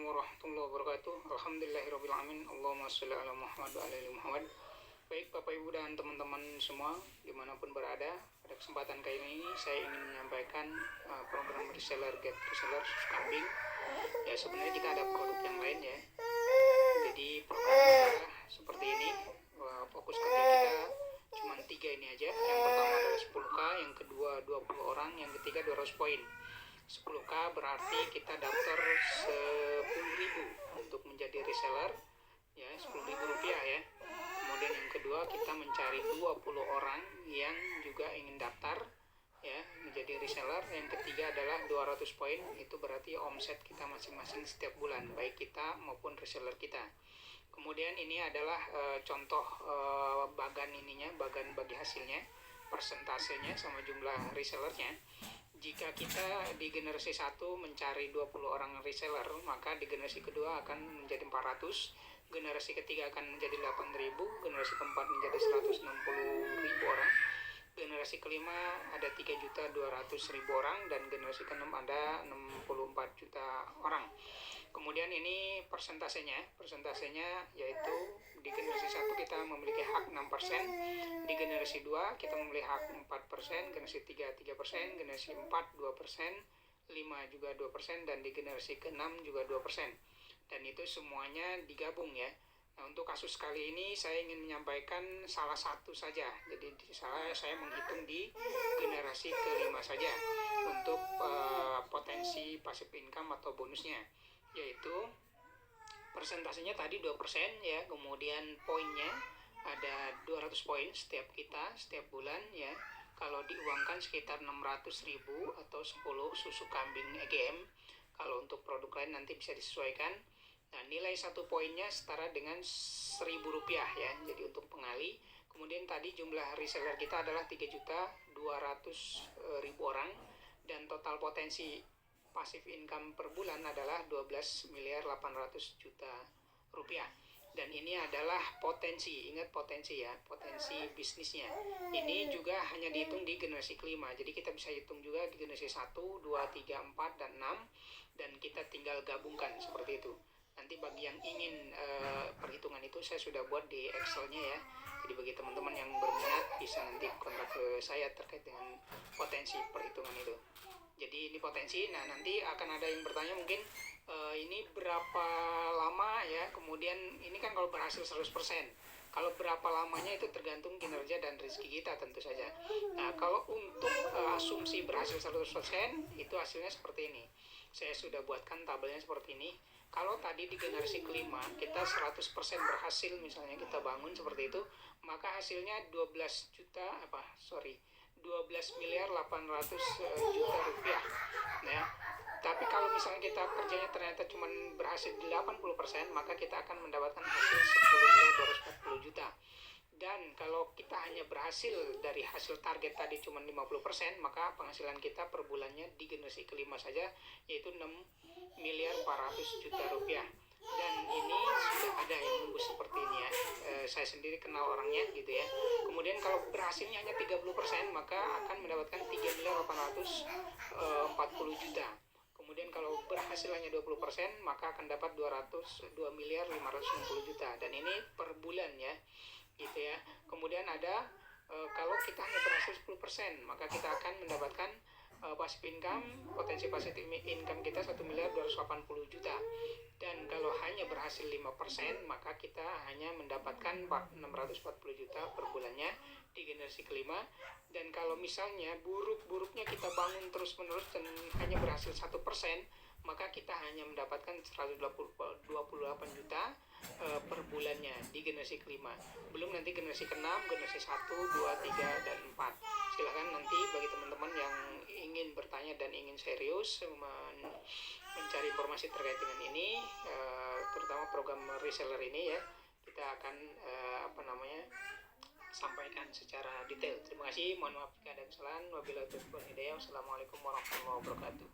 warahmatullahi wabarakatuh. Alhamdulillahirrahmanirrahim. Allahumma sholli ala Muhammad wa ala ali Muhammad. Baik Bapak Ibu dan teman-teman semua dimanapun berada, pada kesempatan kali ini saya ingin menyampaikan program reseller get reseller susu kambing. Ya sebenarnya kita ada produk yang lain ya. Jadi program kita seperti ini. Fokus kerja kita cuma 3 ini aja. Yang pertama adalah 10K, yang kedua 20 orang, yang ketiga 200 poin. 10K berarti kita daftar 10.000 untuk menjadi reseller ya, 10.000 rupiah ya. Kemudian yang kedua kita mencari 20 orang yang juga ingin daftar ya menjadi reseller. Yang ketiga adalah 200 poin, itu berarti omset kita masing-masing setiap bulan baik kita maupun reseller kita. Kemudian ini adalah contoh bagan bagi hasilnya, persentasenya sama jumlah resellernya. Jika kita di generasi 1 mencari 20 orang reseller, maka di generasi kedua akan menjadi 400, generasi ketiga akan menjadi 8.000, generasi keempat menjadi 160.000 orang, generasi kelima ada 3.200.000 orang, dan generasi keenam ada 64 juta orang. Kemudian ini persentasenya yaitu di generasi 1 kita memiliki hak 6%, di generasi 2 kita memiliki hak 4%, generasi 3 3%, generasi 4 2%, 5 juga 2%, dan di generasi ke-6 juga 2%. Dan itu semuanya digabung ya. Nah, untuk kasus kali ini saya ingin menyampaikan salah satu saja. Jadi saya menghitung di generasi ke-5 saja untuk potensi passive income atau bonusnya, yaitu persentasenya tadi 2% ya, kemudian poinnya ada 200 poin setiap bulan ya. Kalau diuangkan sekitar 600.000 atau 10 susu kambing EGM. Kalau untuk produk lain nanti bisa disesuaikan. Nah, nilai satu poinnya setara dengan Rp1.000 ya. Jadi untuk pengali. Kemudian tadi jumlah reseller kita adalah 3.200.000 orang, dan total potensi passive income per bulan adalah 12.800.000.000 rupiah. Dan ini adalah potensi, ingat potensi ya, potensi bisnisnya. Ini juga hanya dihitung di generasi kelima. Jadi kita bisa hitung juga di generasi 1, 2, 3, 4, dan 6, dan kita tinggal gabungkan seperti itu. Nanti bagi yang ingin perhitungan itu saya sudah buat di Excel-nya ya. Jadi bagi teman-teman yang berminat bisa nanti kontak ke saya terkait dengan potensi perhitungan itu. Jadi ini potensi. Nah, nanti akan ada yang bertanya mungkin ini berapa lama ya. Kemudian ini kan kalau berhasil 100%. Kalau berapa lamanya itu tergantung kinerja dan rezeki kita tentu saja. Nah, kalau untuk asumsi berhasil 100% itu hasilnya seperti ini. Saya sudah buatkan tabelnya seperti ini. Kalau tadi di generasi kelima kita 100% berhasil, misalnya kita bangun seperti itu, maka hasilnya 12.800.000.000 rupiah. Nah, tapi kalau misalnya kita kerjanya ternyata cuma berhasil di 80%, maka kita akan mendapatkan hasil 10.240.000.000. Dan kalau kita hanya berhasil dari hasil target tadi cuma 50%, maka penghasilan kita per bulannya di generasi kelima saja yaitu 6.400.000.000 rupiah. Dan ini sudah ada yang nunggu seperti ini ya. Saya sendiri kenal orangnya gitu ya. Kemudian kalau berhasilnya hanya 30%, maka akan mendapatkan 3.840.000.000. Kemudian kalau berhasil hanya 20%, maka akan dapat 2.560.000.000. Dan ini per bulan ya, gitu ya. Kemudian ada kalau kita hanya berhasil 10%, maka kita akan mendapatkan passive income, potensi passive income kita 1.280.000.000. Dan kalau hanya berhasil 5%, maka kita hanya mendapatkan 640.000.000 per bulannya di generasi kelima. Dan kalau misalnya buruk-buruknya kita bangun terus-menerus dan hanya berhasil 1%, maka kita hanya mendapatkan 128 juta per bulannya di generasi kelima. Belum nanti generasi ke-6, generasi 1, 2, 3, dan 4. Silahkan nanti bagi teman-teman yang ingin bertanya dan ingin serius mencari informasi terkait dengan ini, terutama program reseller ini ya, kita akan sampaikan secara detail. Terima kasih, mohon maaf jika ada kesalahan. Wabillahi taufiq wal hidayah. Wassalamualaikum warahmatullahi wabarakatuh.